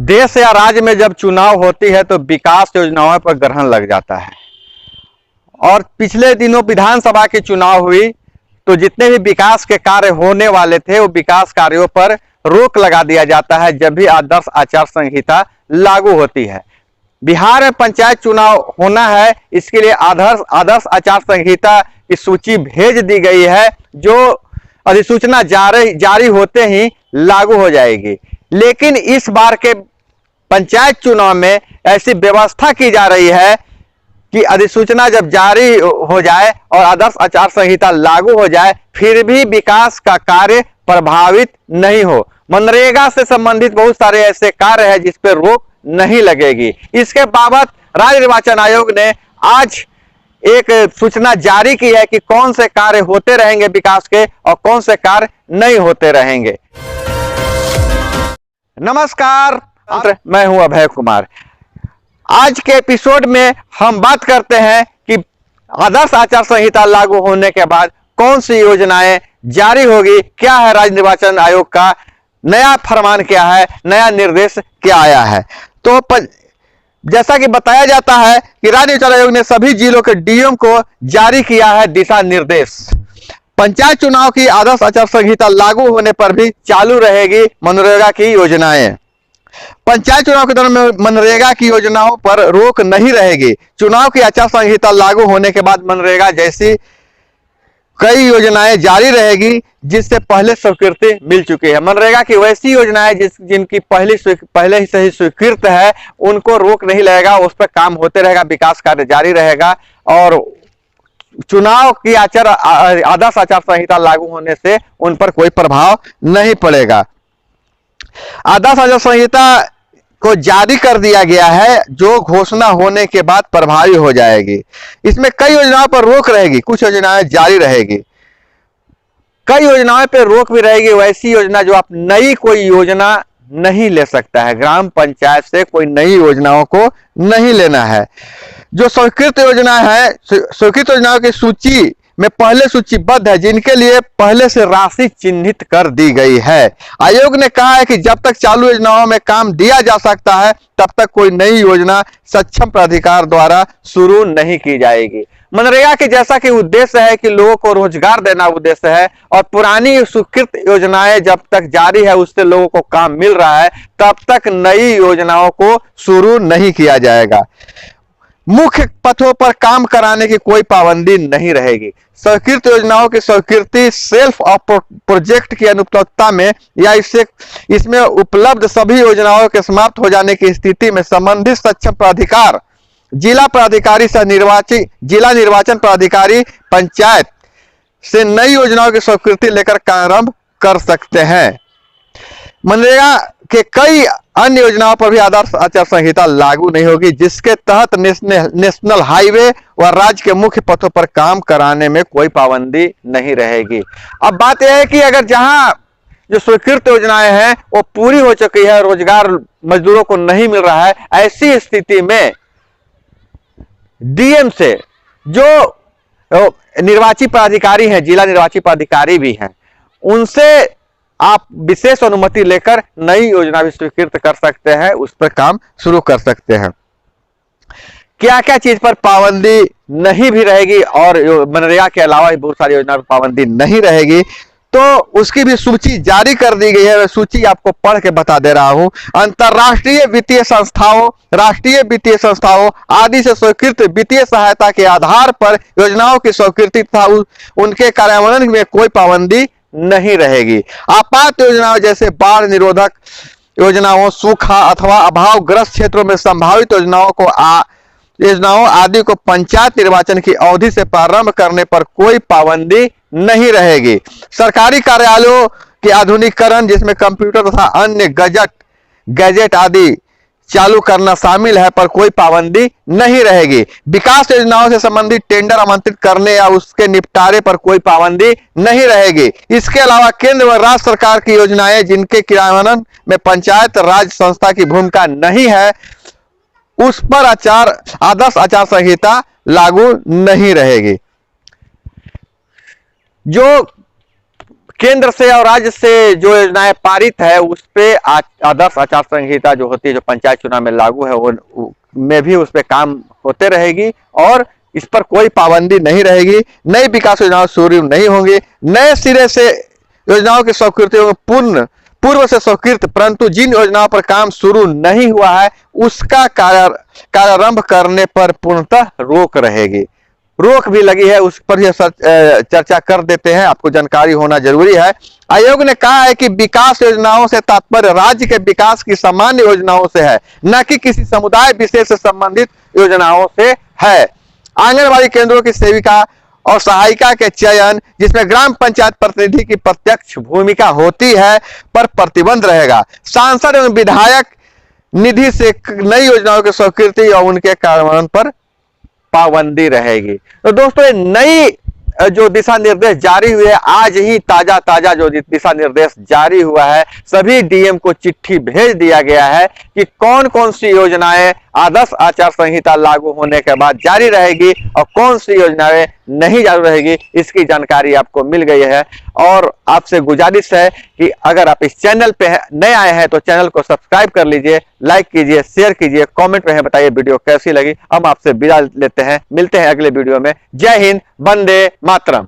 देश या राज्य में जब चुनाव होती है तो विकास योजनाओं पर ग्रहण लग जाता है। और पिछले दिनों विधानसभा की चुनाव हुई तो जितने भी विकास के कार्य होने वाले थे वो विकास कार्यों पर रोक लगा दिया जाता है जब भी आदर्श आचार संहिता लागू होती है। बिहार में पंचायत चुनाव होना है, इसके लिए आदर्श आचार संहिता की सूची भेज दी गई है जो अधिसूचना जारी होते ही लागू हो जाएगी। लेकिन इस बार के पंचायत चुनाव में ऐसी व्यवस्था की जा रही है कि अधिसूचना जब जारी हो जाए और आदर्श आचार संहिता लागू हो जाए फिर भी विकास का कार्य प्रभावित नहीं हो। मनरेगा से संबंधित बहुत सारे ऐसे कार्य हैं जिस पर रोक नहीं लगेगी। इसके बाबत राज्य निर्वाचन आयोग ने आज एक सूचना जारी की है कि कौन से कार्य होते रहेंगे विकास के और कौन से कार्य नहीं होते रहेंगे। नमस्कार, मैं हूं अभय कुमार। आज के एपिसोड में हम बात करते हैं कि आदर्श आचार संहिता लागू होने के बाद कौन सी योजनाएं जारी होगी, क्या है राज्य निर्वाचन आयोग का नया फरमान, क्या है नया निर्देश क्या आया है। तो जैसा कि बताया जाता है कि राज्य निर्वाचन आयोग ने सभी जिलों के डीएम को जारी किया है दिशा निर्देश। पंचायत चुनाव की आदर्श आचार संहिता लागू होने पर भी चालू रहेगी मनरेगा की योजनाएं। पंचायत चुनाव के दौरान मनरेगा की योजनाओं पर रोक नहीं रहेगी। चुनाव की आचार संहिता लागू होने के बाद मनरेगा जैसी कई योजनाएं जारी रहेगी जिससे पहले स्वीकृति मिल चुकी है। मनरेगा की वैसी योजनाएं जिनकी पहले से ही स्वीकृत है उनको रोक नहीं लगेगा, उस पर काम होते रहेगा, विकास कार्य जारी रहेगा और चुनाव की आदर्श आचार संहिता लागू होने से उन पर कोई प्रभाव नहीं पड़ेगा। आदर्श आचार संहिता को जारी कर दिया गया है जो घोषणा होने के बाद प्रभावी हो जाएगी। इसमें कई योजनाओं पर रोक रहेगी, कुछ योजनाएं जारी रहेगी, कई योजनाओं पर रोक भी रहेगी। वैसी योजना जो आप नई कोई योजना नहीं ले सकता है, ग्राम पंचायत से कोई नई योजनाओं को नहीं लेना है। जो स्वीकृत योजना है, स्वीकृत योजनाओं की सूची में पहले सूचीबद्ध है जिनके लिए पहले से राशि चिन्हित कर दी गई है। आयोग ने कहा है कि जब तक चालू योजनाओं में काम दिया जा सकता है तब तक कोई नई योजना सक्षम प्राधिकार द्वारा शुरू नहीं की जाएगी। मनरेगा के जैसा कि उद्देश्य है कि लोगों को रोजगार देना उद्देश्य है और पुरानी स्वीकृत योजनाएं जब तक जारी है उससे लोगों को काम मिल रहा है तब तक नई योजनाओं को शुरू नहीं किया जाएगा। मुख्य पथों पर काम कराने की कोई पाबंदी नहीं रहेगी। स्वीकृत योजनाओं की स्वीकृति सेल्फ ऑफ प्रोजेक्ट की अनुपलब्धता में या इसमें उपलब्ध सभी योजनाओं के समाप्त हो जाने की स्थिति में संबंधित सक्षम प्राधिकार जिला प्राधिकारी सह जिला निर्वाचन प्राधिकारी पंचायत से नई योजनाओं की स्वीकृति लेकर प्रारंभ कर सकते हैं। मनरेगा के कई अन्य योजनाओं पर भी आदर्श आचार संहिता लागू नहीं होगी जिसके तहत नेशनल हाईवे व राज्य के मुख्य पथों पर काम कराने में कोई पाबंदी नहीं रहेगी। अब बात यह है कि अगर जहां जो स्वीकृत योजनाएं हैं वो पूरी हो चुकी है, रोजगार मजदूरों को नहीं मिल रहा है, ऐसी स्थिति में डीएम से जो निर्वाची प्राधिकारी हैं, जिला निर्वाची प्राधिकारी भी हैं, उनसे आप विशेष अनुमति लेकर नई योजना भी स्वीकृत कर सकते हैं, उस पर काम शुरू कर सकते हैं। क्या क्या चीज पर पाबंदी नहीं भी रहेगी और मनरेगा के अलावा भी बहुत सारी योजना पर पाबंदी नहीं रहेगी तो उसकी भी सूची जारी कर दी गई है। सूची आपको पढ़ के बता दे रहा हूं। अंतरराष्ट्रीय वित्तीय संस्थाओं, राष्ट्रीय वित्तीय संस्थाओं आदि से स्वीकृत वित्तीय सहायता के आधार पर योजनाओं की स्वीकृति तथा उनके कार्यान्वयन में कोई पाबंदी नहीं रहेगी। आपात योजनाओं जैसे बाढ़ निरोधक योजनाओं, सूखा अथवा अभावग्रस्त क्षेत्रों में संभावित योजनाओं आदि को पंचायत निर्वाचन की अवधि से प्रारंभ करने पर कोई पाबंदी नहीं रहेगी। सरकारी कार्यालयों के आधुनिकीकरण जिसमें कंप्यूटर तथा अन्य गैजेट आदि चालू करना शामिल है पर कोई पाबंदी नहीं रहेगी। विकास योजनाओं से संबंधित टेंडर आमंत्रित करने या उसके निपटारे पर कोई पाबंदी नहीं रहेगी। इसके अलावा केंद्र व राज्य सरकार की योजनाएं जिनके क्रियान्वयन में पंचायत राज संस्था की भूमिका नहीं है उस पर आदर्श आचार संहिता लागू नहीं रहेगी। जो केंद्र से और राज्य से जो योजनाएं पारित है उस पे आदर्श आचार संहिता जो होती है, जो पंचायत चुनाव में लागू है, वो में भी उस पे काम होते रहेगी और इस पर कोई पाबंदी नहीं रहेगी। नई विकास योजनाएं शुरू नहीं होंगी, नए सिरे से योजनाओं की स्वीकृतियों में पूर्व से स्वीकृत परंतु जिन योजनाओं पर काम शुरू नहीं हुआ है उसका कार्यारंभ करने पर पूर्णतः रोक रहेगी। रोक भी लगी है, उस पर चर्चा कर देते हैं, आपको जानकारी होना जरूरी है। आयोग ने कहा है कि विकास योजनाओं से तात्पर्य राज्य के विकास की सामान्य योजनाओं से है, न कि किसी समुदाय विशेष से संबंधित योजनाओं से है। आंगनबाड़ी केंद्रों की सेविका और सहायिका के चयन, जिसमें ग्राम पंचायत प्रतिनिधि की प्रत्यक्ष भूमिका होती है, पर प्रतिबंध रहेगा। सांसद एवं विधायक निधि से नई योजनाओं की स्वीकृति और उनके कार्यान्वयन पर पाबंदी रहेगी। तो दोस्तों, ये नई जो दिशा निर्देश जारी हुए, आज ही ताजा जो दिशा निर्देश जारी हुआ है, सभी डीएम को चिट्ठी भेज दिया गया है कि कौन कौन सी योजनाएं आदर्श आचार संहिता लागू होने के बाद जारी रहेगी और कौन सी योजनाएं नहीं जारी रहेगी, इसकी जानकारी आपको मिल गई है। और आपसे गुजारिश है कि अगर आप इस चैनल पे नए आए हैं तो चैनल को सब्सक्राइब कर लीजिए, लाइक कीजिए, शेयर कीजिए, कमेंट में बताइए वीडियो कैसी लगी। हम आपसे विदा लेते हैं, मिलते हैं अगले वीडियो में। जय हिंद, वंदे मातरम।